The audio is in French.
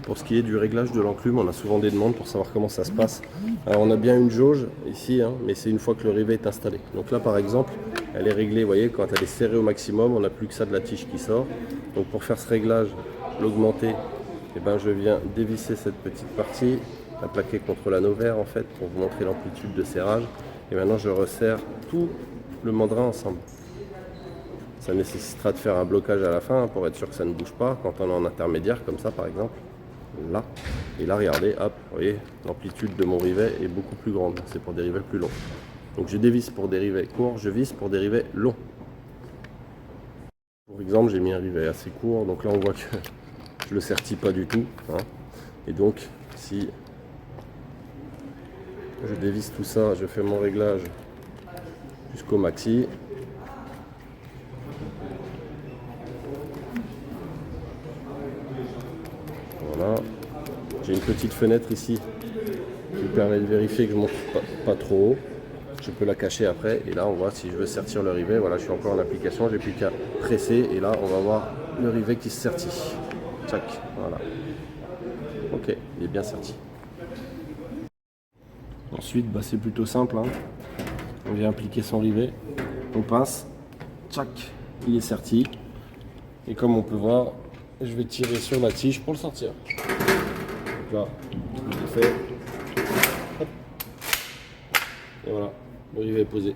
Pour ce qui est du réglage de l'enclume, on a souvent des demandes pour savoir comment ça se passe. Alors on a bien une jauge ici, hein, mais c'est une fois que le rivet est installé. Donc là par exemple, elle est réglée, vous voyez, quand elle est serrée au maximum, on n'a plus que ça de la tige qui sort. Donc pour faire ce réglage, l'augmenter, eh ben, je viens dévisser cette petite partie, la plaquer contre l'anneau vert en fait, pour vous montrer l'amplitude de serrage. Et maintenant je resserre tout le mandrin ensemble. Ça nécessitera de faire un blocage à la fin, hein, pour être sûr que ça ne bouge pas quand on est en intermédiaire comme ça par exemple. Là, et là regardez, hop, vous voyez, l'amplitude de mon rivet est beaucoup plus grande, c'est pour des rivets plus longs. Donc je dévisse pour des rivets courts, je visse pour des rivets longs. Pour exemple, j'ai mis un rivet assez court, donc là on voit que je le sertis pas du tout, hein. Et donc si je dévisse tout ça, je fais mon réglage jusqu'au maxi. Voilà. J'ai une petite fenêtre ici qui me permet de vérifier que je ne monte pas trop haut. Je peux la cacher après. Et là, on voit si je veux sertir le rivet. Voilà, je suis encore en application. J'ai plus qu'à presser. Et là, on va voir le rivet qui se sertit. Tac, voilà. Ok, il est bien serti. Ensuite, bah, c'est plutôt simple, hein. On vient appliquer son rivet. On pince. Tac, il est serti. Et comme on peut voir, je vais tirer sur la tige pour le sortir. Donc là, tout est fait. Hop. Et voilà, le rivet est posé.